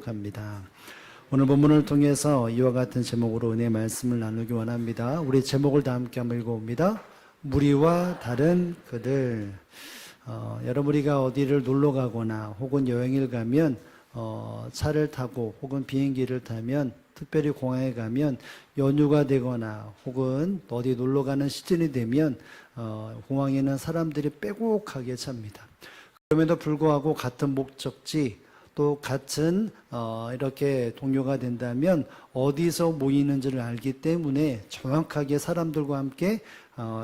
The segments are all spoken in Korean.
합니다. 오늘 본문을 통해서 이와 같은 제목으로 은혜의 말씀을 나누기 원합니다. 우리 제목을 다 함께 한번 읽어봅니다. 무리와 다른 그들. 여러분, 우리가 어디를 놀러 가거나 혹은 여행을 가면 차를 타고 혹은 비행기를 타면, 특별히 공항에 가면 연휴가 되거나 혹은 어디 놀러 가는 시즌이 되면 공항에는 사람들이 빼곡하게 찹니다. 그럼에도 불구하고 같은 목적지 또 같은 이렇게 동료가 된다면 어디서 모이는지를 알기 때문에 정확하게 사람들과 함께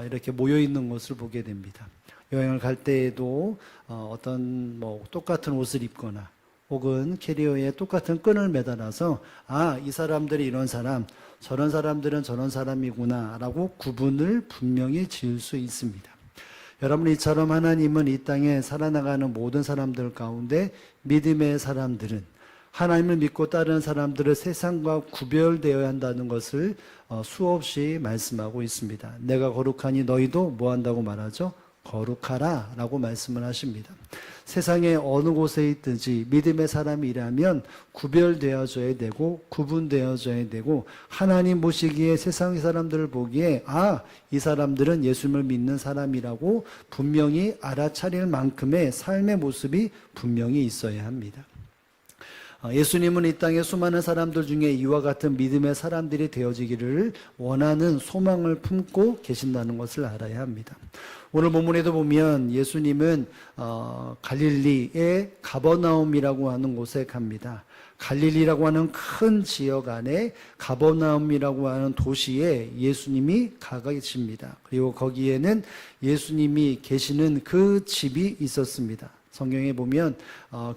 이렇게 모여 있는 것을 보게 됩니다. 여행을 갈 때에도 어떤 똑같은 옷을 입거나 혹은 캐리어에 똑같은 끈을 매달아서 이 사람들이 이런 사람, 저런 사람들은 저런 사람이구나 라고 구분을 분명히 지을 수 있습니다. 여러분, 이처럼 하나님은 이 땅에 살아나가는 모든 사람들 가운데 믿음의 사람들은, 하나님을 믿고 따르는 사람들은 세상과 구별되어야 한다는 것을 수없이 말씀하고 있습니다. 내가 거룩하니 너희도 뭐 한다고 말하죠? 거룩하라 라고 말씀을 하십니다. 세상에 어느 곳에 있든지 믿음의 사람이라면 구별되어져야 되고 구분되어져야 되고, 하나님 보시기에 세상 사람들을 보기에 이 사람들은 예수님을 믿는 사람이라고 분명히 알아차릴 만큼의 삶의 모습이 분명히 있어야 합니다. 예수님은 이 땅에 수많은 사람들 중에 이와 같은 믿음의 사람들이 되어지기를 원하는 소망을 품고 계신다는 것을 알아야 합니다. 오늘 본문에도 보면 예수님은 갈릴리의 가버나움이라고 하는 곳에 갑니다. 갈릴리라고 하는 큰 지역 안에 가버나움이라고 하는 도시에 예수님이 가 계십니다. 그리고 거기에는 예수님이 계시는 그 집이 있었습니다. 성경에 보면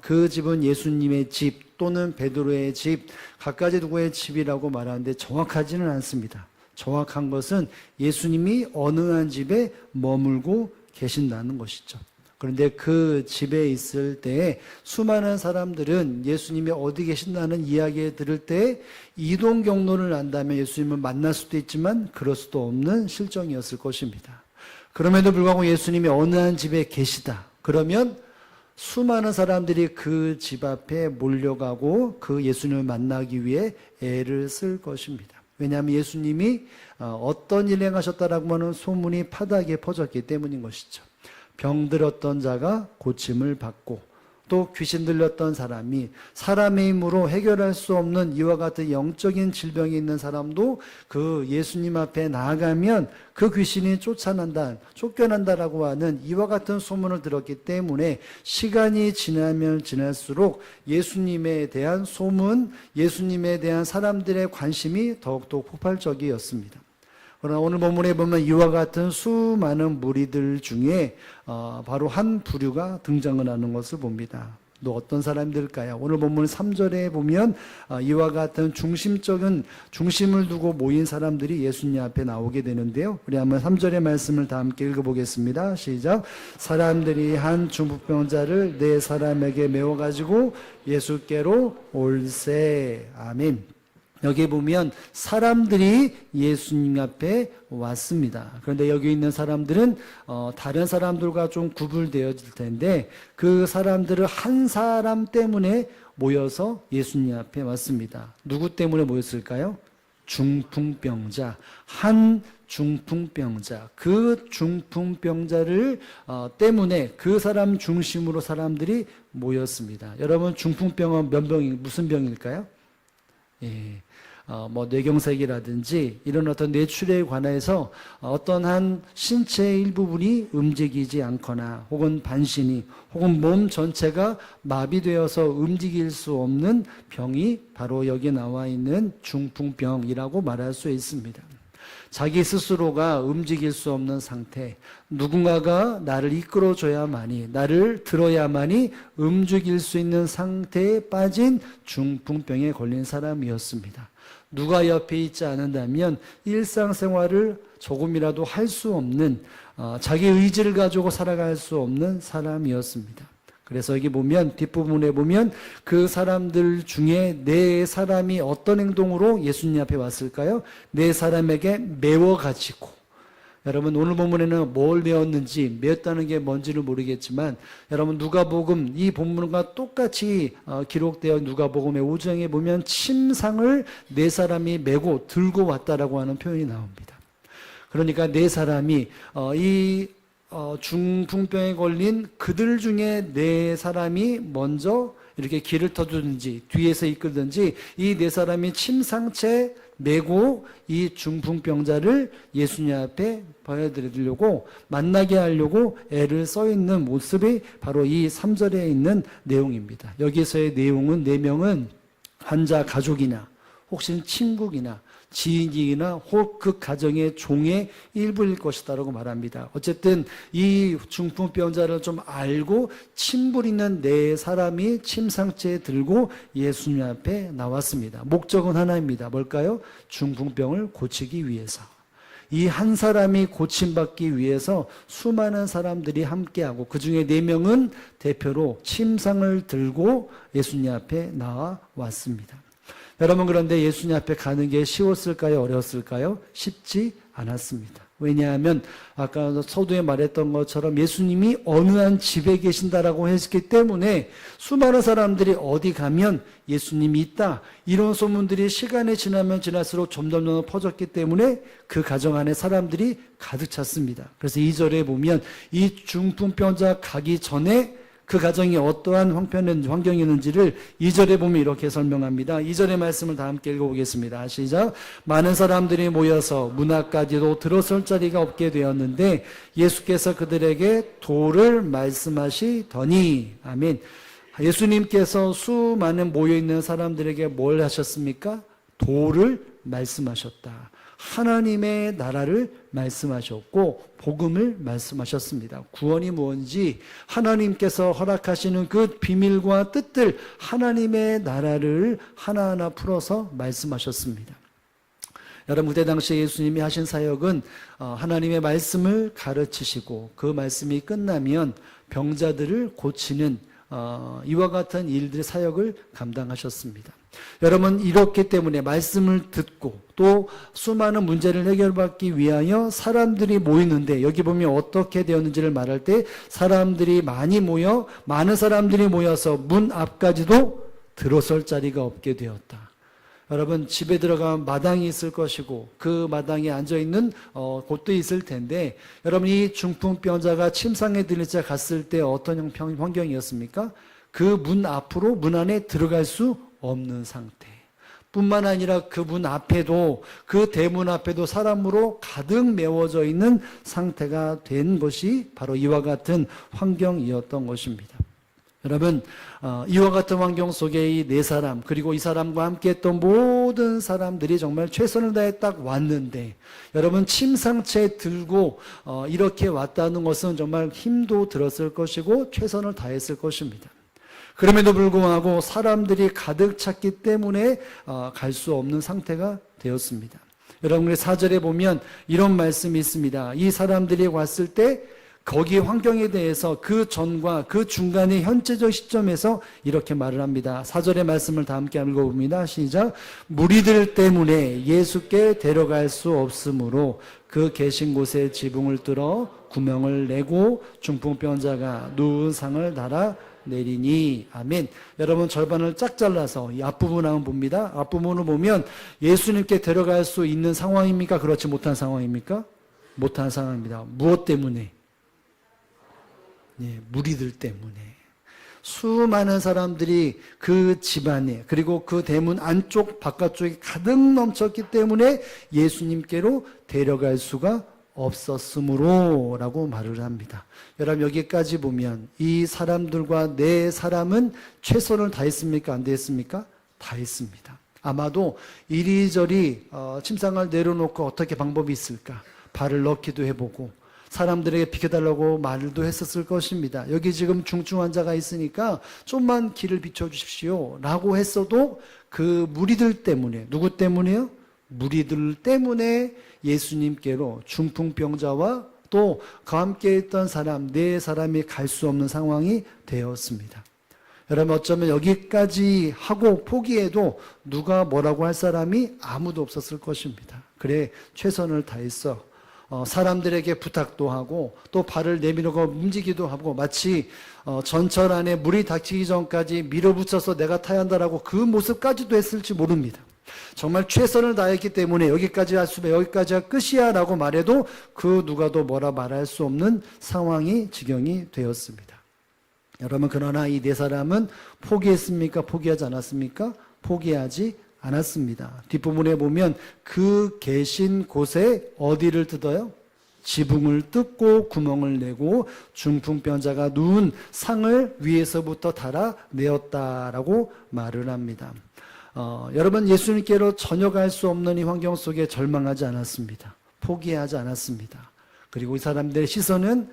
그 집은 예수님의 집 또는 베드로의 집, 각가지 누구의 집이라고 말하는데 정확하지는 않습니다. 정확한 것은 예수님이 어느 한 집에 머물고 계신다는 것이죠. 그런데 그 집에 있을 때에 수많은 사람들은 예수님이 어디 계신다는 이야기 들을 때 이동 경로를 안다면 예수님을 만날 수도 있지만 그럴 수도 없는 실정이었을 것입니다. 그럼에도 불구하고 예수님이 어느 한 집에 계시다 그러면 수많은 사람들이 그 집 앞에 몰려가고 그 예수님을 만나기 위해 애를 쓸 것입니다. 왜냐하면 예수님이 어떤 일을 행하셨다라고 하는 소문이 파다하게 퍼졌기 때문인 것이죠. 병들었던 자가 고침을 받고, 또 귀신 들렸던 사람이 사람의 힘으로 해결할 수 없는 이와 같은 영적인 질병이 있는 사람도 그 예수님 앞에 나아가면 그 귀신이 쫓겨난다라고 하는 이와 같은 소문을 들었기 때문에 시간이 지나면 지날수록 예수님에 대한 소문, 예수님에 대한 사람들의 관심이 더욱더 폭발적이었습니다. 그러나 오늘 본문에 보면 이와 같은 수많은 무리들 중에 바로 한 부류가 등장을 하는 것을 봅니다. 또 어떤 사람들일까요? 오늘 본문 3절에 보면 이와 같은 중심을 두고 모인 사람들이 예수님 앞에 나오게 되는데요. 우리 한번 3절의 말씀을 다 함께 읽어보겠습니다. 시작. 사람들이 한 중풍병자를 네 사람에게 메워가지고 예수께로 올세. 아멘. 여기 보면 사람들이 예수님 앞에 왔습니다. 그런데 여기 있는 사람들은 다른 사람들과 좀 구분되어질 텐데 그 사람들은 한 사람 때문에 모여서 예수님 앞에 왔습니다. 누구 때문에 모였을까요? 중풍병자, 한 중풍병자. 그 중풍병자를 때문에 그 사람 중심으로 사람들이 모였습니다. 여러분, 중풍병은 무슨 병일까요? 뇌경색이라든지 이런 어떤 뇌출에 관해서 어떤 한 신체의 일부분이 움직이지 않거나 혹은 반신이 혹은 몸 전체가 마비되어서 움직일 수 없는 병이 바로 여기 나와 있는 중풍병이라고 말할 수 있습니다. 자기 스스로가 움직일 수 없는 상태, 누군가가 나를 이끌어줘야만이, 나를 들어야만이 움직일 수 있는 상태에 빠진 중풍병에 걸린 사람이었습니다. 누가 옆에 있지 않는다면 일상생활을 조금이라도 할 수 없는, 자기 의지를 가지고 살아갈 수 없는 사람이었습니다. 그래서 여기 보면 뒷부분에 보면 그 사람들 중에 네 사람이 어떤 행동으로 예수님 앞에 왔을까요? 네 사람에게 메워가지고 여러분 오늘 본문에는 뭘 배웠는지, 배웠다는 게 뭔지를 모르겠지만 여러분 누가복음 이 본문과 똑같이 기록되어 누가복음의 5장에 보면 침상을 네 사람이 메고 들고 왔다라고 하는 표현이 나옵니다. 그러니까 네 사람이 중풍병에 걸린 그들 중에 네 사람이 먼저 이렇게 길을 터주든지 뒤에서 이끌든지 이 네 사람이 침상채 메고 이 중풍병자를 예수님 앞에 보여드리려고 만나게 하려고 애를 써 있는 모습이 바로 이 3절에 있는 내용입니다. 여기서의 내용은 4명은 환자 가족이나 혹시 친구이나 지인이나 혹 그 가정의 종의 일부일 것이다라고 말합니다. 어쨌든 이 중풍병자를 좀 알고 친분 있는 네 사람이 침상채 들고 예수님 앞에 나왔습니다. 목적은 하나입니다. 뭘까요? 중풍병을 고치기 위해서. 이 한 사람이 고침받기 위해서 수많은 사람들이 함께하고 그 중에 4명은 대표로 침상을 들고 예수님 앞에 나왔습니다. 여러분 그런데 예수님 앞에 가는 게 쉬웠을까요? 어려웠을까요? 쉽지 않았습니다. 왜냐하면 아까 서두에 말했던 것처럼 예수님이 어느 한 집에 계신다라고 했기 때문에 수많은 사람들이 어디 가면 예수님이 있다 이런 소문들이 시간이 지나면 지날수록 점점 퍼졌기 때문에 그 가정 안에 사람들이 가득 찼습니다. 그래서 2절에 보면 이 중풍병자 가기 전에 그 가정이 어떠한 환경이었는지를 2절에 보면 이렇게 설명합니다. 2절의 말씀을 다 함께 읽어보겠습니다. 시작. 많은 사람들이 모여서 문 앞까지도 들어설 자리가 없게 되었는데 예수께서 그들에게 도를 말씀하시더니 아멘. 예수님께서 수많은 모여있는 사람들에게 뭘 하셨습니까? 도를 말씀하셨다. 하나님의 나라를 말씀하셨고 복음을 말씀하셨습니다. 구원이 뭔지 하나님께서 허락하시는 그 비밀과 뜻들 하나님의 나라를 하나하나 풀어서 말씀하셨습니다. 여러분 그때 당시에 예수님이 하신 사역은 하나님의 말씀을 가르치시고 그 말씀이 끝나면 병자들을 고치는 이와 같은 일들의 사역을 감당하셨습니다. 여러분 이렇기 때문에 말씀을 듣고 또 수많은 문제를 해결받기 위하여 사람들이 모이는데 여기 보면 어떻게 되었는지를 말할 때 사람들이 많은 사람들이 모여서 문 앞까지도 들어설 자리가 없게 되었다. 여러분 집에 들어가면 마당이 있을 것이고 그 마당에 앉아있는 곳도 있을 텐데 여러분 이 중풍병자가 침상에 들리자 갔을 때 어떤 환경이었습니까? 그 문 앞으로 문 안에 들어갈 수 없는 상태 뿐만 아니라 그 문 앞에도 그 대문 앞에도 사람으로 가득 메워져 있는 상태가 된 것이 바로 이와 같은 환경이었던 것입니다. 여러분 이와 같은 환경 속에 이 네 사람 그리고 이 사람과 함께 했던 모든 사람들이 정말 최선을 다해 딱 왔는데 여러분 침상채 들고 이렇게 왔다는 것은 정말 힘도 들었을 것이고 최선을 다했을 것입니다. 그럼에도 불구하고 사람들이 가득 찼기 때문에 갈 수 없는 상태가 되었습니다. 여러분 4절에 보면 이런 말씀이 있습니다. 이 사람들이 왔을 때 거기 환경에 대해서 그 전과 그 중간의 현재적 시점에서 이렇게 말을 합니다. 4절의 말씀을 다 함께 읽어봅니다. 시작. 무리들 때문에 예수께 데려갈 수 없으므로 그 계신 곳에 지붕을 뚫어 구멍을 내고 중풍병자가 누운 상을 달아 내리니 아멘. 여러분 절반을 쫙 잘라서 이 앞부분 한번 봅니다. 앞부분을 보면 예수님께 데려갈 수 있는 상황입니까? 그렇지 못한 상황입니까? 못한 상황입니다. 무엇 때문에? 무리들 때문에. 수많은 사람들이 그 집안에 그리고 그 대문 안쪽 바깥쪽에 가득 넘쳤기 때문에 예수님께로 데려갈 수가 없었으므로 라고 말을 합니다. 여러분 여기까지 보면 이 사람들과 네 사람은 최선을 다했습니까? 안 다했습니까? 다했습니다. 아마도 이리저리 침상을 내려놓고 어떻게 방법이 있을까? 발을 넣기도 해보고 사람들에게 비켜달라고 말도 했었을 것입니다. 여기 지금 중증 환자가 있으니까 좀만 길을 비춰주십시오 라고 했어도 그 무리들 때문에 누구 때문에요? 무리들 때문에 예수님께로 중풍병자와 또 그 함께 있던 사람 네 사람이 갈 수 없는 상황이 되었습니다. 여러분 어쩌면 여기까지 하고 포기해도 누가 뭐라고 할 사람이 아무도 없었을 것입니다. 그래 최선을 다했어. 사람들에게 부탁도 하고 또 발을 내밀고 움직이기도 하고 마치 전철 안에 물이 닥치기 전까지 밀어붙여서 내가 타야 한다라고 그 모습까지도 했을지 모릅니다. 정말 최선을 다했기 때문에 여기까지 왔으면 여기까지가 끝이야 라고 말해도 그 누가도 뭐라 말할 수 없는 상황이 지경이 되었습니다. 여러분, 그러나 이 네 사람은 포기했습니까? 포기하지 않았습니까? 포기하지 않았습니다. 뒷부분에 보면 그 계신 곳에 어디를 뜯어요? 지붕을 뜯고 구멍을 내고 중풍병자가 누운 상을 위에서부터 달아내었다라고 말을 합니다. 여러분, 예수님께로 전혀 갈 수 없는 이 환경 속에 절망하지 않았습니다. 포기하지 않았습니다. 그리고 이 사람들의 시선은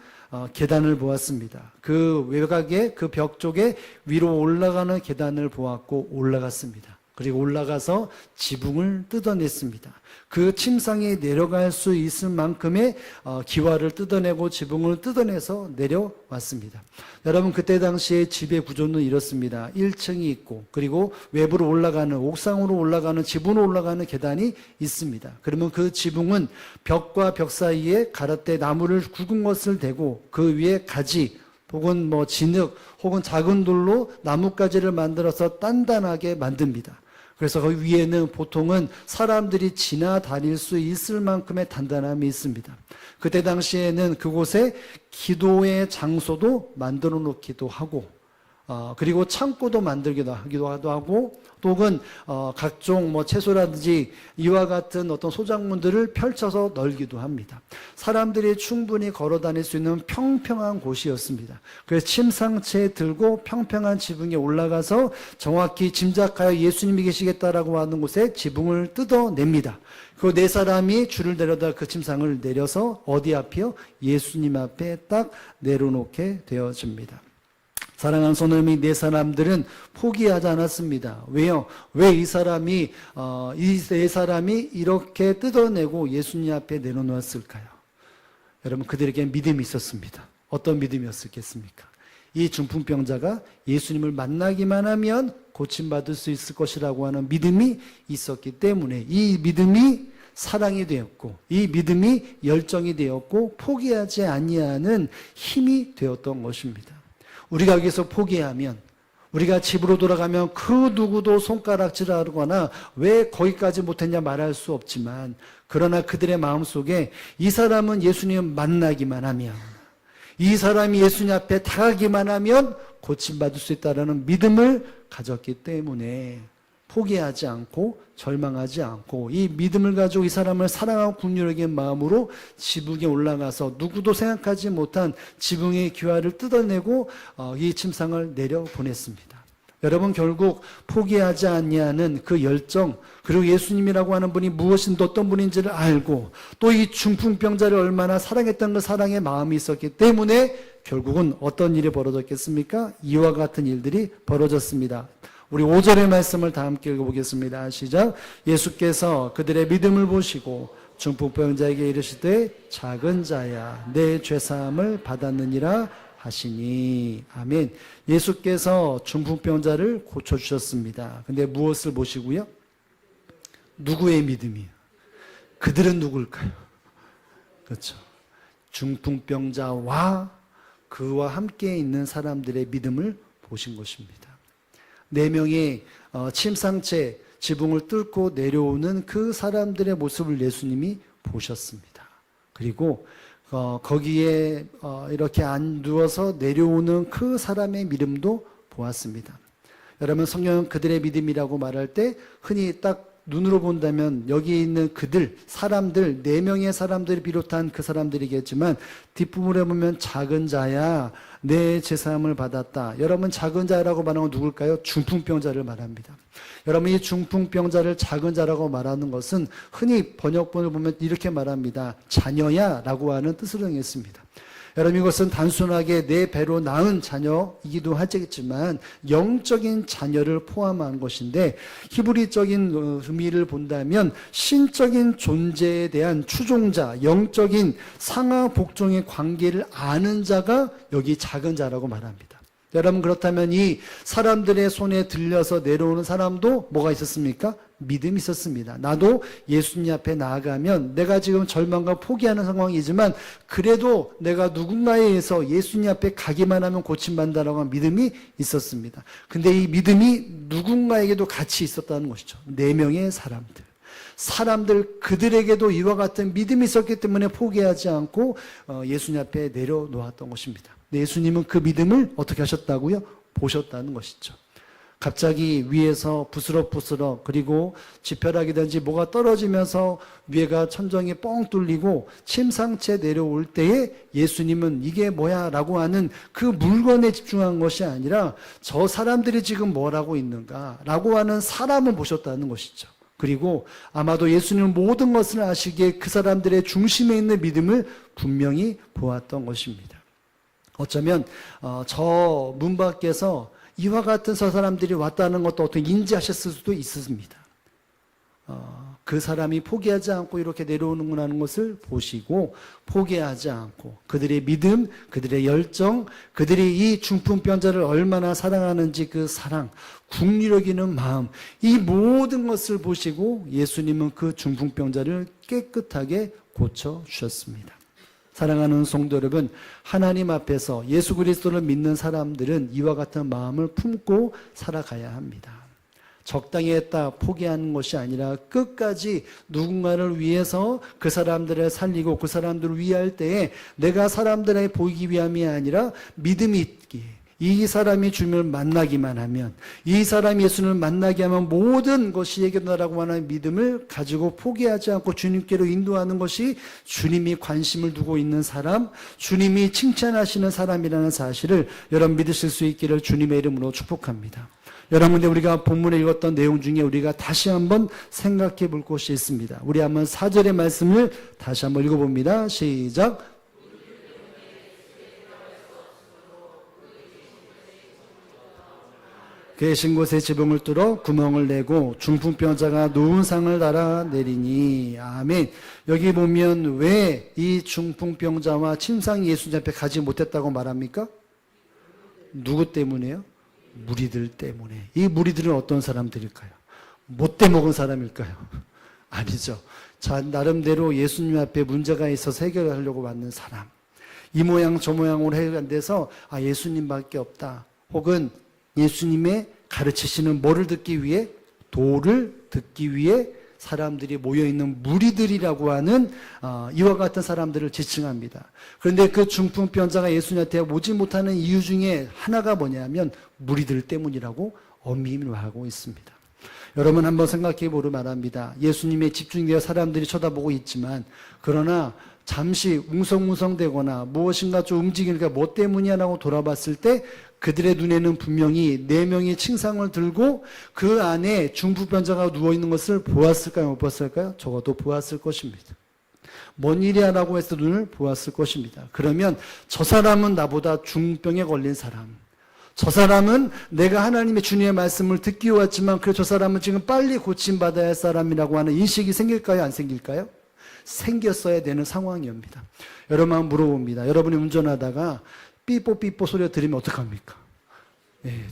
계단을 보았습니다. 그 외곽에 그 벽 쪽에 위로 올라가는 계단을 보았고 올라갔습니다. 그리고 올라가서 지붕을 뜯어냈습니다. 그 침상에 내려갈 수 있을 만큼의 기와를 뜯어내고 지붕을 뜯어내서 내려왔습니다. 여러분, 그때 당시에 집의 구조는 이렇습니다. 1층이 있고 그리고 외부로 올라가는, 옥상으로 올라가는, 지붕으로 올라가는 계단이 있습니다. 그러면 그 지붕은 벽과 벽 사이에 가라떼 나무를 굵은 것을 대고 그 위에 가지 혹은 진흙 혹은 작은 돌로 나뭇가지를 만들어서 단단하게 만듭니다. 그래서 그 위에는 보통은 사람들이 지나다닐 수 있을 만큼의 단단함이 있습니다. 그때 당시에는 그곳에 기도의 장소도 만들어 놓기도 하고 그리고 창고도 만들기도 하고 혹은 각종 채소라든지 이와 같은 어떤 소작물들을 펼쳐서 널기도 합니다. 사람들이 충분히 걸어 다닐 수 있는 평평한 곳이었습니다. 그래서 침상채 들고 평평한 지붕에 올라가서 정확히 짐작하여 예수님이 계시겠다라고 하는 곳에 지붕을 뜯어냅니다. 그 네 사람이 줄을 내려다 그 침상을 내려서 어디 앞이요? 예수님 앞에 딱 내려놓게 되어집니다. 사랑하는 성도님, 네 사람들은 포기하지 않았습니다. 왜요? 왜 이 네 사람이 이렇게 뜯어내고 예수님 앞에 내려놓았을까요? 여러분, 그들에게 믿음이 있었습니다. 어떤 믿음이었겠습니까? 이 중풍병자가 예수님을 만나기만 하면 고침받을 수 있을 것이라고 하는 믿음이 있었기 때문에 이 믿음이 사랑이 되었고 이 믿음이 열정이 되었고 포기하지 아니하는 힘이 되었던 것입니다. 우리가 여기서 포기하면, 우리가 집으로 돌아가면 그 누구도 손가락질하거나 왜 거기까지 못했냐 말할 수 없지만, 그러나 그들의 마음속에 이 사람은 예수님을 만나기만 하면, 이 사람이 예수님 앞에 다가기만 하면 고침받을 수 있다는 믿음을 가졌기 때문에 포기하지 않고 절망하지 않고 이 믿음을 가지고 이 사람을 사랑하고 긍휼하게 마음으로 지붕에 올라가서 누구도 생각하지 못한 지붕의 기와를 뜯어내고 이 침상을 내려보냈습니다. 여러분, 결국 포기하지 아니하는 그 열정, 그리고 예수님이라고 하는 분이 무엇인지 어떤 분인지를 알고 또 이 중풍병자를 얼마나 사랑했던 그 사랑의 마음이 있었기 때문에 결국은 어떤 일이 벌어졌겠습니까? 이와 같은 일들이 벌어졌습니다. 우리 5절의 말씀을 다 함께 읽어보겠습니다. 시작. 예수께서 그들의 믿음을 보시고 중풍병자에게 이르시되 작은 자야 내 죄사함을 받았느니라 하시니. 아멘. 예수께서 중풍병자를 고쳐주셨습니다. 근데 무엇을 보시고요? 누구의 믿음이요? 그들은 누굴까요? 그렇죠. 중풍병자와 그와 함께 있는 사람들의 믿음을 보신 것입니다. 4명의 침상채 지붕을 뚫고 내려오는 그 사람들의 모습을 예수님이 보셨습니다. 그리고 거기에 이렇게 안 누워서 내려오는 그 사람의 믿음도 보았습니다. 여러분, 성경은 그들의 믿음이라고 말할 때 흔히 딱 눈으로 본다면 여기 있는 그들, 사람들, 4명의 사람들을 비롯한 그 사람들이겠지만 뒷부분에 보면 작은 자야 내 죄사함을 받았다. 여러분, 작은 자라고 말하는 건 누굴까요? 중풍병자를 말합니다. 여러분, 이 중풍병자를 작은 자라고 말하는 것은 흔히 번역본을 보면 이렇게 말합니다. 자녀야 라고 하는 뜻으로 정했습니다. 여러분, 이것은 단순하게 내 배로 낳은 자녀이기도 하겠지만 영적인 자녀를 포함한 것인데, 히브리적인 의미를 본다면 신적인 존재에 대한 추종자, 영적인 상하 복종의 관계를 아는 자가 여기 작은 자라고 말합니다. 여러분, 그렇다면 이 사람들의 손에 들려서 내려오는 사람도 뭐가 있었습니까? 믿음이 있었습니다. 나도 예수님 앞에 나아가면 내가 지금 절망과 포기하는 상황이지만 그래도 내가 누군가에 의해서 예수님 앞에 가기만 하면 고침받는다라고 하는 믿음이 있었습니다. 근데 이 믿음이 누군가에게도 같이 있었다는 것이죠. 4명의 사람들 그들에게도 이와 같은 믿음이 있었기 때문에 포기하지 않고 예수님 앞에 내려놓았던 것입니다. 예수님은 그 믿음을 어떻게 하셨다고요? 보셨다는 것이죠. 갑자기 위에서 부스럭부스럭 그리고 지펴라기든지 뭐가 떨어지면서 위에가 천정이 뻥 뚫리고 침상채 내려올 때에 예수님은 이게 뭐야 라고 하는 그 물건에 집중한 것이 아니라 저 사람들이 지금 뭘 하고 있는가 라고 하는 사람을 보셨다는 것이죠. 그리고 아마도 예수님은 모든 것을 아시기에 그 사람들의 중심에 있는 믿음을 분명히 보았던 것입니다. 어쩌면 저 문 밖에서 이와 같은 저 사람들이 왔다는 것도 어떻게 인지하셨을 수도 있습니다. 그 사람이 포기하지 않고 이렇게 내려오는구나 하는 것을 보시고 포기하지 않고 그들의 믿음, 그들의 열정, 그들이 이 중풍병자를 얼마나 사랑하는지 그 사랑, 국리를 여기는 마음, 이 모든 것을 보시고 예수님은 그 중풍병자를 깨끗하게 고쳐주셨습니다. 사랑하는 성도 여러분, 하나님 앞에서 예수 그리스도를 믿는 사람들은 이와 같은 마음을 품고 살아가야 합니다. 적당히 했다 포기하는 것이 아니라 끝까지 누군가를 위해서 그 사람들을 살리고 그 사람들을 위할 때에 내가 사람들에게 보이기 위함이 아니라 믿음이 있기에 이 사람이 주님을 만나기만 하면, 이 사람이 예수님을 만나게 하면 모든 것이 해결된다라고 하는 믿음을 가지고 포기하지 않고 주님께로 인도하는 것이 주님이 관심을 두고 있는 사람, 주님이 칭찬하시는 사람이라는 사실을 여러분 믿으실 수 있기를 주님의 이름으로 축복합니다. 여러분, 우리가 본문에 읽었던 내용 중에 우리가 다시 한번 생각해 볼 것이 있습니다. 우리 한번 4절의 말씀을 다시 한번 읽어봅니다. 시작. 계신 곳에 지붕을 뚫어 구멍을 내고 중풍병자가 누운 상을 달아 내리니. 아멘. 여기 보면 왜 이 중풍병자와 침상이 예수님 앞에 가지 못했다고 말합니까? 누구 때문에요? 무리들 때문에. 이 무리들은 어떤 사람들일까요? 못돼 먹은 사람일까요? 아니죠. 자, 나름대로 예수님 앞에 문제가 있어서 해결하려고 왔는 사람. 이 모양 저 모양으로 해결 안 돼서 예수님밖에 없다. 혹은 예수님의 가르치시는 뭐를 듣기 위해? 도를 듣기 위해 사람들이 모여있는 무리들이라고 하는 이와 같은 사람들을 지칭합니다. 그런데 그 중풍병자가 예수님한테 오지 못하는 이유 중에 하나가 뭐냐면 무리들 때문이라고 엄밀히 말하고 있습니다. 여러분 한번 생각해 보려 말합니다. 예수님의 집중되어 사람들이 쳐다보고 있지만 그러나 잠시 웅성웅성되거나 무엇인가 좀 움직이니까 뭐 때문이냐라고 돌아봤을 때 그들의 눈에는 분명히 4명의 침상을 들고 그 안에 중풍병자가 누워있는 것을 보았을까요? 못 보았을까요? 적어도 보았을 것입니다. 뭔 일이야 라고 해서 눈을 보았을 것입니다. 그러면 저 사람은 나보다 중병에 걸린 사람, 저 사람은 내가 하나님의 주님의 말씀을 듣기 왔지만 그래 저 사람은 지금 빨리 고침받아야 할 사람이라고 하는 인식이 생길까요? 안 생길까요? 생겼어야 되는 상황입니다. 여러분 한번 물어봅니다. 여러분이 운전하다가 삐뽀삐뽀 소리가 들리면 어떡합니까?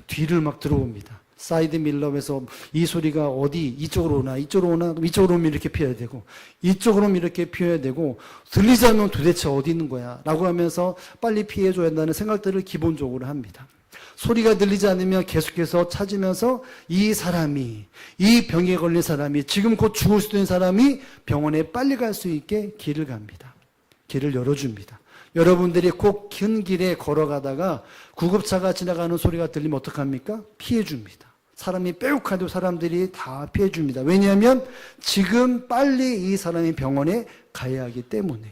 뒤를 막 들어옵니다. 사이드 밀러에서 이 소리가 어디 이쪽으로 오나 이쪽으로 오면 이렇게 피해야 되고 이쪽으로 오면 이렇게 피해야 되고 들리지 않으면 도대체 어디 있는 거야 라고 하면서 빨리 피해줘야 한다는 생각들을 기본적으로 합니다. 소리가 들리지 않으면 계속해서 찾으면서 이 사람이, 이 병에 걸린 사람이, 지금 곧 죽을 수도 있는 사람이 병원에 빨리 갈 수 있게 길을 갑니다. 길을 열어줍니다. 여러분들이 꼭 긴 길에 걸어가다가 구급차가 지나가는 소리가 들리면 어떡합니까? 피해줍니다. 사람이 빼곡하도 사람들이 다 피해줍니다. 왜냐하면 지금 빨리 이 사람이 병원에 가야 하기 때문에.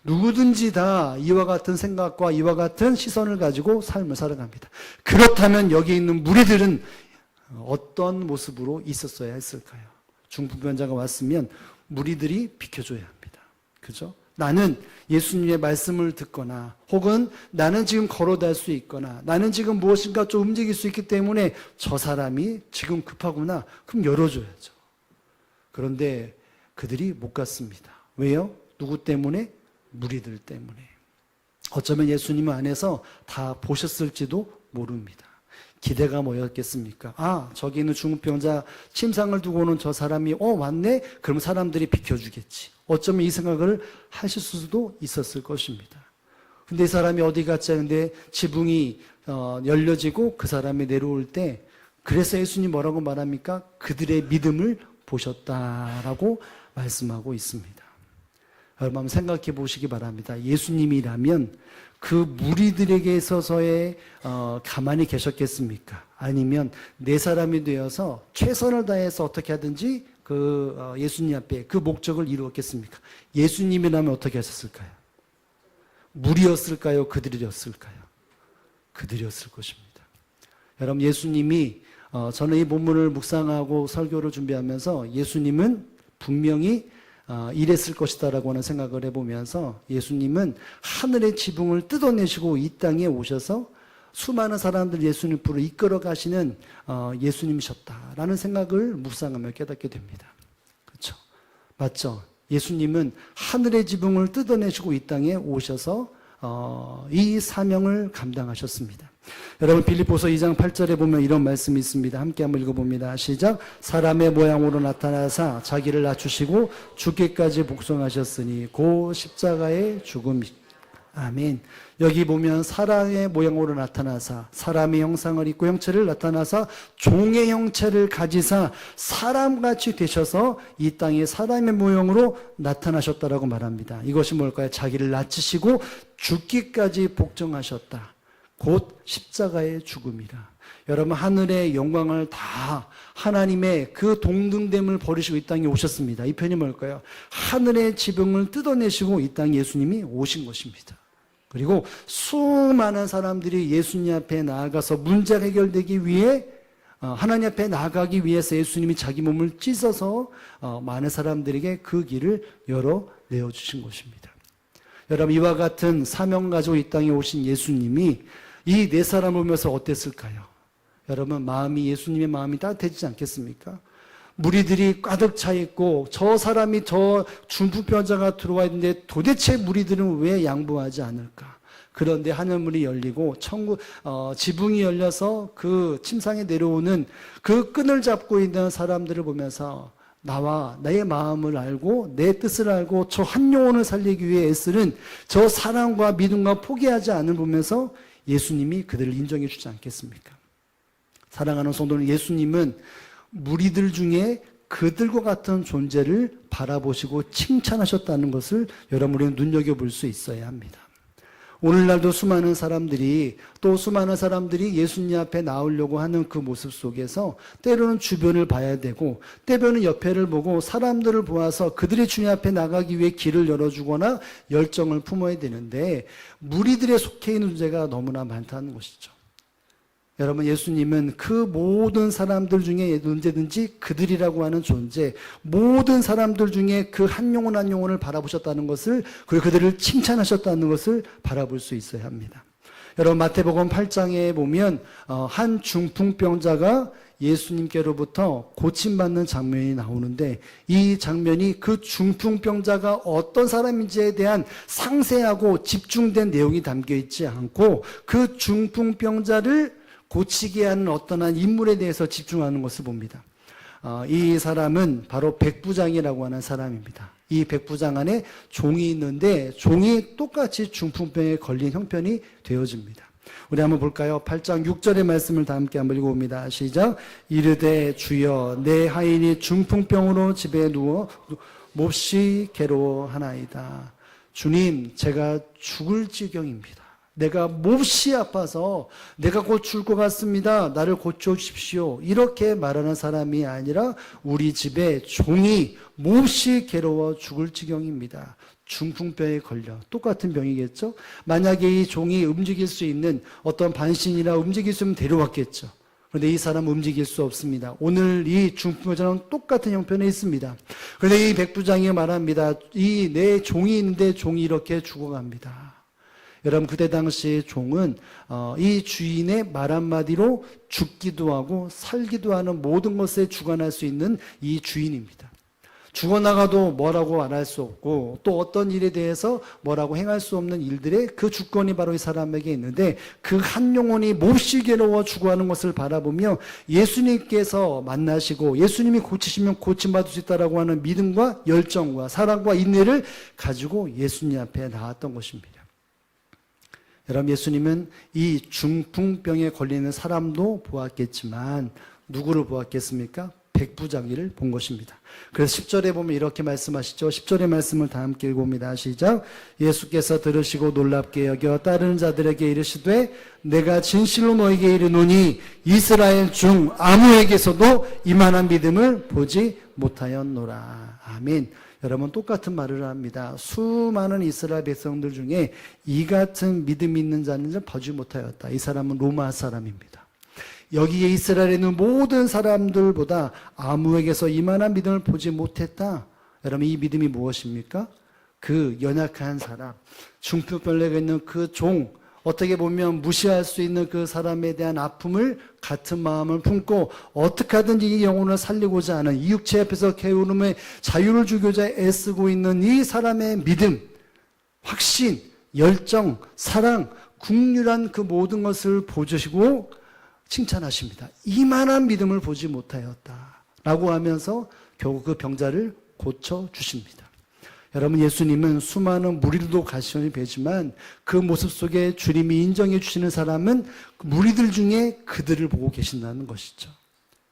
누구든지 다 이와 같은 생각과 이와 같은 시선을 가지고 삶을 살아갑니다. 그렇다면 여기 있는 무리들은 어떤 모습으로 있었어야 했을까요? 중풍병자가 왔으면 무리들이 비켜줘야 합니다. 그죠? 나는 예수님의 말씀을 듣거나 혹은 나는 지금 걸어갈 수 있거나 나는 지금 무엇인가 좀 움직일 수 있기 때문에 저 사람이 지금 급하구나. 그럼 열어줘야죠. 그런데 그들이 못 갔습니다. 왜요? 누구 때문에? 무리들 때문에. 어쩌면 예수님 안에서 다 보셨을지도 모릅니다. 기대가 뭐였겠습니까? 아, 저기 있는 중풍병자 침상을 두고는 저 사람이 왔네? 그럼 사람들이 비켜주겠지. 어쩌면 이 생각을 하실 수도 있었을 것입니다. 근데 이 사람이 어디 갔지? 근데 지붕이 열려지고 그 사람이 내려올 때, 그래서 예수님 뭐라고 말합니까? 그들의 믿음을 보셨다라고 말씀하고 있습니다. 여러분 한번 생각해 보시기 바랍니다. 예수님이라면 그 무리들에게 있어서의 가만히 계셨겠습니까? 아니면 내 사람이 되어서 최선을 다해서 어떻게 하든지 그 예수님 앞에 그 목적을 이루었겠습니까? 예수님이라면 어떻게 하셨을까요? 무리였을까요? 그들이었을까요? 그들이었을 것입니다. 여러분 예수님이 저는 이 본문을 묵상하고 설교를 준비하면서 예수님은 분명히 이랬을 것이다라고 하는 생각을 해보면서 예수님은 하늘의 지붕을 뜯어내시고 이 땅에 오셔서 수많은 사람들 예수님 앞으로 이끌어 가시는 예수님이셨다라는 생각을 묵상하며 깨닫게 됩니다. 그렇죠? 맞죠? 예수님은 하늘의 지붕을 뜯어내시고 이 땅에 오셔서 이 사명을 감당하셨습니다. 여러분 빌립보서 2장 8절에 보면 이런 말씀이 있습니다. 함께 한번 읽어봅니다. 시작. 사람의 모양으로 나타나사 자기를 낮추시고 죽기까지 복종하셨으니 고 십자가의 죽음이. 아멘. 여기 보면 사람의 모양으로 나타나사 사람의 형상을 입고 형체를 나타나사 종의 형체를 가지사 사람같이 되셔서 이 땅에 사람의 모형으로 나타나셨다라고 말합니다. 이것이 뭘까요? 자기를 낮추시고 죽기까지 복종하셨다. 곧 십자가의 죽음이라. 여러분 하늘의 영광을 다 하나님의 그 동등됨을 버리시고 이 땅에 오셨습니다. 이 편이 뭘까요? 하늘의 지붕을 뜯어내시고 이 땅에 예수님이 오신 것입니다. 그리고 수많은 사람들이 예수님 앞에 나아가서 문제가 해결되기 위해 하나님 앞에 나아가기 위해서 예수님이 자기 몸을 찢어서 많은 사람들에게 그 길을 열어내어 주신 것입니다. 여러분 이와 같은 사명 가지고 이 땅에 오신 예수님이 이 네 사람을 보면서 어땠을까요? 여러분 마음이 예수님의 마음이 따뜻해지지 않겠습니까? 무리들이 가득 차 있고 저 사람이 저 중풍병자가 들어와 있는데 도대체 무리들은 왜 양보하지 않을까? 그런데 하늘문이 열리고 지붕이 열려서 그 침상에 내려오는 그 끈을 잡고 있는 사람들을 보면서 나와 나의 마음을 알고 내 뜻을 알고 저 한 영혼을 살리기 위해 애쓰는 저 사랑과 믿음과 포기하지 않을 보면서 예수님이 그들을 인정해 주지 않겠습니까? 사랑하는 성도는 예수님은 무리들 중에 그들과 같은 존재를 바라보시고 칭찬하셨다는 것을 여러분이 눈여겨볼 수 있어야 합니다. 오늘날도 수많은 사람들이 예수님 앞에 나오려고 하는 그 모습 속에서 때로는 주변을 봐야 되고 때로는 옆에를 보고 사람들을 보아서 그들의 주님 앞에 나가기 위해 길을 열어주거나 열정을 품어야 되는데 무리들의 속해 있는 존재가 너무나 많다는 것이죠. 여러분 예수님은 그 모든 사람들 중에 언제든지 그들이라고 하는 존재, 모든 사람들 중에 그 한 영혼 한 영혼을 바라보셨다는 것을, 그리고 그들을 칭찬하셨다는 것을 바라볼 수 있어야 합니다. 여러분 마태복음 8장에 보면 한 중풍병자가 예수님께로부터 고침받는 장면이 나오는데 이 장면이 그 중풍병자가 어떤 사람인지에 대한 상세하고 집중된 내용이 담겨 있지 않고 그 중풍병자를 고치게 하는 어떤 한 인물에 대해서 집중하는 것을 봅니다. 이 사람은 바로 백부장이라고 하는 사람입니다. 이 백부장 안에 종이 있는데 종이 똑같이 중풍병에 걸린 형편이 되어집니다. 우리 한번 볼까요? 8장 6절의 말씀을 다 함께 한번 읽어봅니다. 시작. 이르되 주여 내 하인이 중풍병으로 집에 누워 몹시 괴로워하나이다. 주님 제가 죽을 지경입니다. 내가 몹시 아파서 내가 곧 죽을 것 같습니다. 나를 고쳐주십시오. 이렇게 말하는 사람이 아니라 우리 집에 종이 몹시 괴로워 죽을 지경입니다. 중풍병에 걸려 똑같은 병이겠죠. 만약에 이 종이 움직일 수 있는 어떤 반신이나 움직일 수 있으면 데려왔겠죠. 그런데 이 사람은 움직일 수 없습니다. 오늘 이 중풍병자는 똑같은 형편에 있습니다. 그런데 이 백부장이 말합니다. 이 내 종이 있는데 종이 이렇게 죽어갑니다. 여러분 그때 당시 종은 이 주인의 말 한마디로 죽기도 하고 살기도 하는 모든 것에 주관할 수 있는 이 주인입니다. 죽어나가도 뭐라고 말할 수 없고 또 어떤 일에 대해서 뭐라고 행할 수 없는 일들의 그 주권이 바로 이 사람에게 있는데 그 한 영혼이 몹시 괴로워 죽어가는 것을 바라보며 예수님께서 만나시고 예수님이 고치시면 고침받을 수 있다라고 하는 믿음과 열정과 사랑과 인내를 가지고 예수님 앞에 나왔던 것입니다. 여러분, 예수님은 이 중풍병에 걸리는 사람도 보았겠지만 누구를 보았겠습니까? 백부장이를 본 것입니다. 그래서 10절에 보면 이렇게 말씀하시죠. 10절의 말씀을 다 함께 읽어봅니다. 시작. 예수께서 들으시고 놀랍게 여겨 따르는 자들에게 이르시되 내가 진실로 너에게 이르노니 이스라엘 중 아무에게서도 이만한 믿음을 보지 못하였노라. 아멘. 여러분, 똑같은 말을 합니다. 수많은 이스라엘 백성들 중에 이 같은 믿음이 있는 자는 보지 못하였다. 이 사람은 로마 사람입니다. 여기에 이스라엘에 있는 모든 사람들보다 아무에게서 이만한 믿음을 보지 못했다. 여러분, 이 믿음이 무엇입니까? 그 연약한 사람, 중풍병에 있는 그 종, 어떻게 보면 무시할 수 있는 그 사람에 대한 아픔을 같은 마음을 품고 어떻게 하든지 이 영혼을 살리고자 하는 이 육체 앞에서 게으름의 자유를 주고자 애쓰고 있는 이 사람의 믿음, 확신, 열정, 사랑, 국률한 그 모든 것을 보여주시고 칭찬하십니다. 이만한 믿음을 보지 못하였다 라고 하면서 결국 그 병자를 고쳐주십니다. 여러분, 예수님은 수많은 무리들도 가시원이 뵈지만 그 모습 속에 주님이 인정해 주시는 사람은 무리들 중에 그들을 보고 계신다는 것이죠.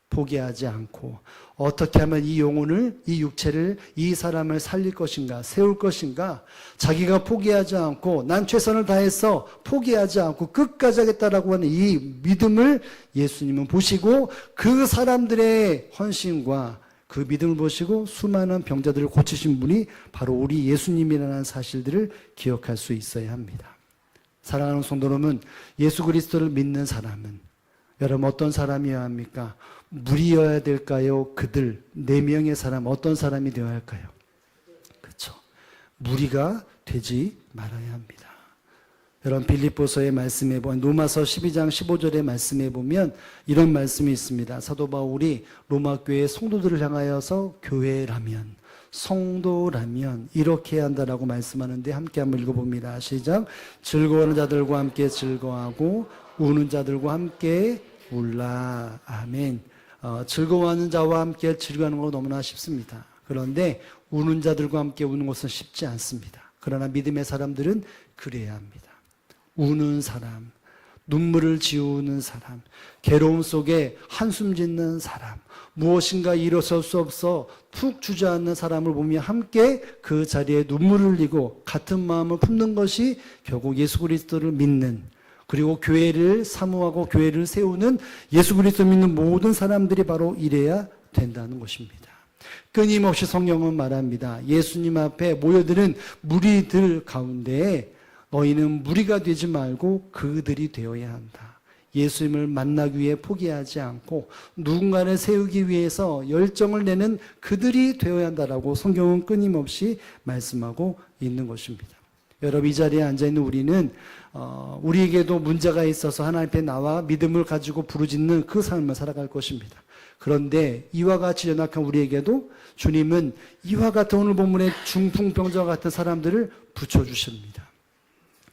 포기하지 않고 어떻게 하면 이 영혼을, 이 육체를, 이 사람을 살릴 것인가, 세울 것인가, 자기가 포기하지 않고 난 최선을 다해서 포기하지 않고 끝까지 하겠다라고 하는 이 믿음을 예수님은 보시고 그 사람들의 헌신과 그 믿음을 보시고 수많은 병자들을 고치신 분이 바로 우리 예수님이라는 사실들을 기억할 수 있어야 합니다. 사랑하는 성도 여러분, 예수 그리스도를 믿는 사람은 여러분 어떤 사람이어야 합니까? 무리여야 될까요? 그들 4명의 사람 어떤 사람이 되어야 할까요? 그렇죠. 무리가 되지 말아야 합니다. 여러분, 빌립보서의 말씀에 보면 로마서 12장 15절의 말씀에 보면 이런 말씀이 있습니다. 사도 바울이 로마 교회 성도들을 향하여서 교회라면, 성도라면 이렇게 해야 한다라고 말씀하는데 함께 한번 읽어봅니다. 시작. 즐거워하는 자들과 함께 즐거워하고 우는 자들과 함께 울라. 아멘. 즐거워하는 자와 함께 즐거워하는 거 너무나 쉽습니다. 그런데 우는 자들과 함께 우는 것은 쉽지 않습니다. 그러나 믿음의 사람들은 그래야 합니다. 우는 사람, 눈물을 지우는 사람, 괴로움 속에 한숨 짓는 사람, 무엇인가 일어설 수 없어 푹 주저앉는 사람을 보며 함께 그 자리에 눈물을 흘리고 같은 마음을 품는 것이 결국 예수 그리스도를 믿는, 그리고 교회를 사모하고 교회를 세우는 예수 그리스도 믿는 모든 사람들이 바로 이래야 된다는 것입니다. 끊임없이 성경은 말합니다. 예수님 앞에 모여드는 무리들 가운데 너희는 무리가 되지 말고 그들이 되어야 한다. 예수님을 만나기 위해 포기하지 않고 누군가를 세우기 위해서 열정을 내는 그들이 되어야 한다라고 성경은 끊임없이 말씀하고 있는 것입니다. 여러분, 이 자리에 앉아있는 우리는 우리에게도 문제가 있어서 하나님 앞에 나와 믿음을 가지고 부르짖는 그 삶을 살아갈 것입니다. 그런데 이와 같이 연약한 우리에게도 주님은 이와 같은 오늘 본문의 중풍병자와 같은 사람들을 붙여주십니다.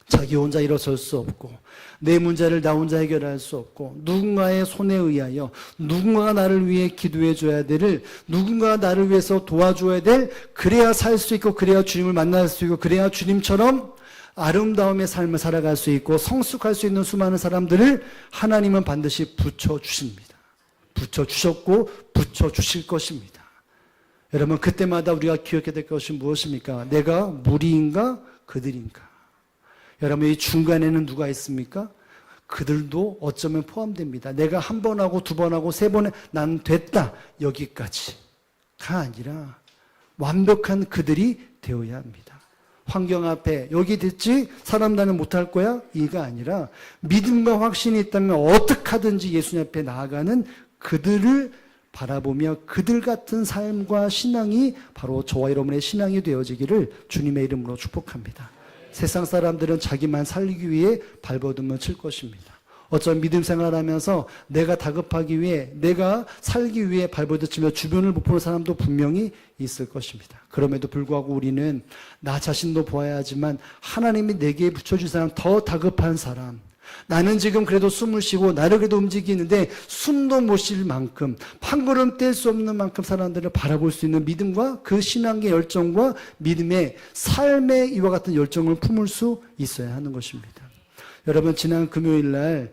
자기 혼자 일어설 수 없고 내 문제를 나 혼자 해결할 수 없고 누군가의 손에 의하여 누군가가 나를 위해 기도해 줘야 될, 누군가가 나를 위해서 도와줘야 될, 그래야 살 수 있고 그래야 주님을 만날 수 있고 그래야 주님처럼 아름다움의 삶을 살아갈 수 있고 성숙할 수 있는 수많은 사람들을 하나님은 반드시 붙여주십니다. 붙여주셨고 붙여주실 것입니다. 여러분, 그때마다 우리가 기억해야 될 것이 무엇입니까? 내가 무리인가 그들인가? 여러분, 이 중간에는 누가 있습니까? 그들도 어쩌면 포함됩니다. 내가 한 번 하고 두 번 하고 세 번에 난 됐다 여기까지가 아니라 완벽한 그들이 되어야 합니다. 환경 앞에 여기 됐지? 사람 나는 못할 거야? 이가 아니라 믿음과 확신이 있다면 어떻게 하든지 예수님 앞에 나아가는 그들을 바라보며 그들 같은 삶과 신앙이 바로 저와 여러분의 신앙이 되어지기를 주님의 이름으로 축복합니다. 세상 사람들은 자기만 살리기 위해 발버둥을 칠 것입니다. 어떤 믿음 생활하면서 내가 다급하기 위해, 내가 살기 위해 발버둥치며 주변을 못 보는 사람도 분명히 있을 것입니다. 그럼에도 불구하고 우리는 나 자신도 보아야 하지만 하나님이 내게 붙여준 사람, 더 다급한 사람, 나는 지금 그래도 숨을 쉬고 나를 그래도 움직이는데 숨도 못 쉴 만큼, 한 걸음 뗄 수 없는 만큼 사람들을 바라볼 수 있는 믿음과 그 신앙의 열정과 믿음의 삶의 이와 같은 열정을 품을 수 있어야 하는 것입니다. 여러분, 지난 금요일 날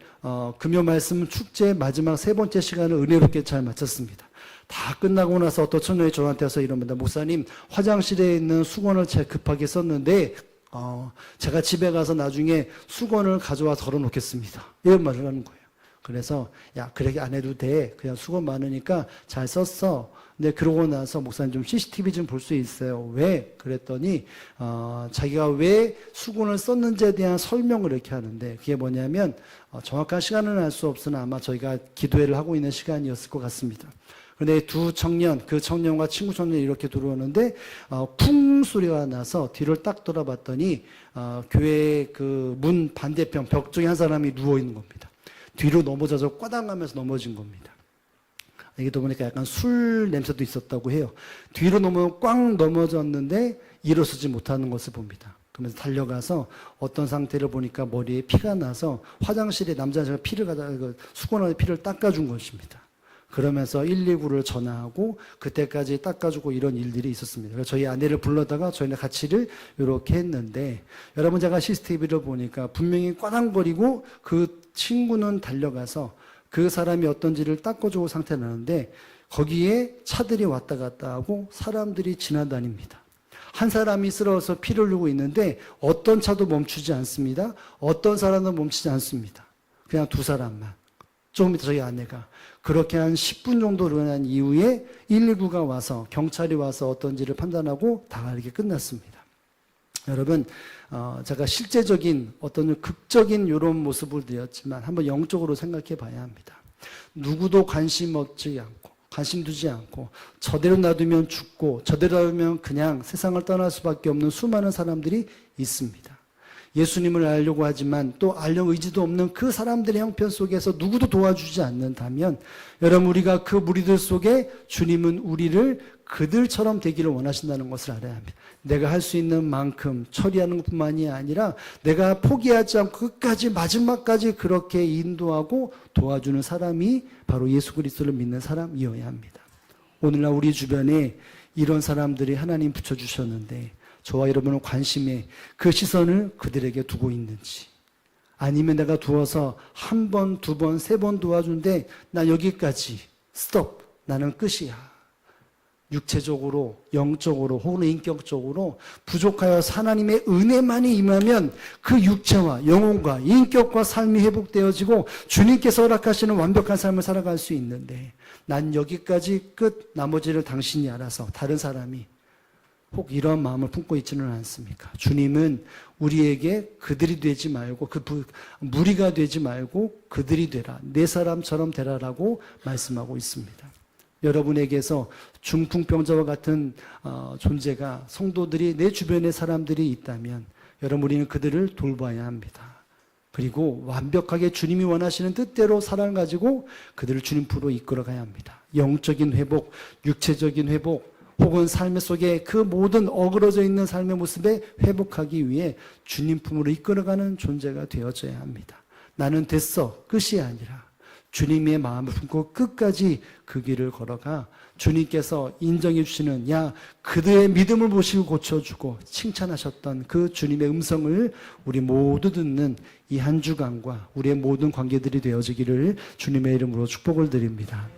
금요 말씀 축제 마지막 세 번째 시간을 은혜롭게 잘 마쳤습니다. 다 끝나고 나서 어떤 청년이 저한테 와서 이럽니다. 목사님, 화장실에 있는 수건을 제가 급하게 썼는데 제가 집에 가서 나중에 수건을 가져와 덜어놓겠습니다. 이런 말을 하는 거예요. 그래서 야, 그렇게 안 해도 돼. 그냥 수건 많으니까 잘 썼어. 근데 그러고 나서 목사님 좀 CCTV 좀 볼 수 있어요. 왜? 그랬더니 자기가 왜 수건을 썼는지에 대한 설명을 이렇게 하는데, 그게 뭐냐면 정확한 시간은 알 수 없으나 아마 저희가 기도회를 하고 있는 시간이었을 것 같습니다. 그런데 두 청년, 그 청년과 친구 청년이 이렇게 들어오는데 쿵 소리가 나서 뒤를 딱 돌아봤더니 교회 그 문 반대편 벽 쪽에 한 사람이 누워 있는 겁니다. 뒤로 넘어져서 꽈당하면서 넘어진 겁니다. 여기도 보니까 약간 술 냄새도 있었다고 해요. 뒤로 꽝 넘어졌는데 일어서지 못하는 것을 봅니다. 그러면서 달려가서 어떤 상태를 보니까 머리에 피가 나서 화장실에 남자가 수건으로 피를 닦아준 것입니다. 그러면서 119를 전화하고 그때까지 닦아주고 이런 일들이 있었습니다. 그래서 저희 아내를 불러다가 저희는 같이를 이렇게 했는데, 여러분, 제가 CCTV를 보니까 분명히 꽈당거리고 그 친구는 달려가서 그 사람이 어떤지를 닦아주고 상태를 나는데 거기에 차들이 왔다 갔다 하고 사람들이 지나다닙니다. 한 사람이 쓰러져서 피를 흘리고 있는데 어떤 차도 멈추지 않습니다. 어떤 사람도 멈추지 않습니다. 그냥 두 사람만. 조금 이따 저희 아내가 그렇게 한 10분 정도 일어난 이후에 119가 와서, 경찰이 와서 어떤지를 판단하고 다 이렇게 끝났습니다. 여러분, 제가 실제적인 어떤 극적인 이런 모습을 드렸지만 한번 영적으로 생각해 봐야 합니다. 누구도 관심 두지 않고 저대로 놔두면 죽고 저대로 놔두면 그냥 세상을 떠날 수밖에 없는 수많은 사람들이 있습니다. 예수님을 알려고 하지만 또 알려 의지도 없는 그 사람들의 형편 속에서 누구도 도와주지 않는다면, 여러분, 우리가 그 무리들 속에 주님은 우리를 그들처럼 되기를 원하신다는 것을 알아야 합니다. 내가 할 수 있는 만큼 처리하는 것뿐만이 아니라 내가 포기하지 않고 끝까지 마지막까지 그렇게 인도하고 도와주는 사람이 바로 예수 그리스도를 믿는 사람이어야 합니다. 오늘날 우리 주변에 이런 사람들이 하나님 붙여주셨는데 저와 여러분은 관심에 그 시선을 그들에게 두고 있는지, 아니면 내가 두어서 한 번, 두 번, 세 번 도와준데 나 여기까지 스톱, 나는 끝이야. 육체적으로, 영적으로 혹은 인격적으로 부족하여 하나님의 은혜만이 임하면 그 육체와 영혼과 인격과 삶이 회복되어지고 주님께서 허락하시는 완벽한 삶을 살아갈 수 있는데, 난 여기까지 끝, 나머지를 당신이 알아서, 다른 사람이 혹 이런 마음을 품고 있지는 않습니까? 주님은 우리에게 그들이 되지 말고, 무리가 되지 말고 그들이 되라, 내 사람처럼 되라라고 말씀하고 있습니다. 여러분에게서 중풍병자와 같은 존재가, 성도들이, 내 주변에 사람들이 있다면 여러분, 우리는 그들을 돌봐야 합니다. 그리고 완벽하게 주님이 원하시는 뜻대로 사랑을 가지고 그들을 주님 품으로 이끌어가야 합니다. 영적인 회복, 육체적인 회복, 혹은 삶 속에 그 모든 어그러져 있는 삶의 모습에 회복하기 위해 주님 품으로 이끌어가는 존재가 되어져야 합니다. 나는 됐어, 끝이 아니라 주님의 마음을 품고 끝까지 그 길을 걸어가 주님께서 인정해 주시는, 야, 그들의 믿음을 보시고 고쳐주고 칭찬하셨던 그 주님의 음성을 우리 모두 듣는 이 한 주간과 우리의 모든 관계들이 되어지기를 주님의 이름으로 축복을 드립니다.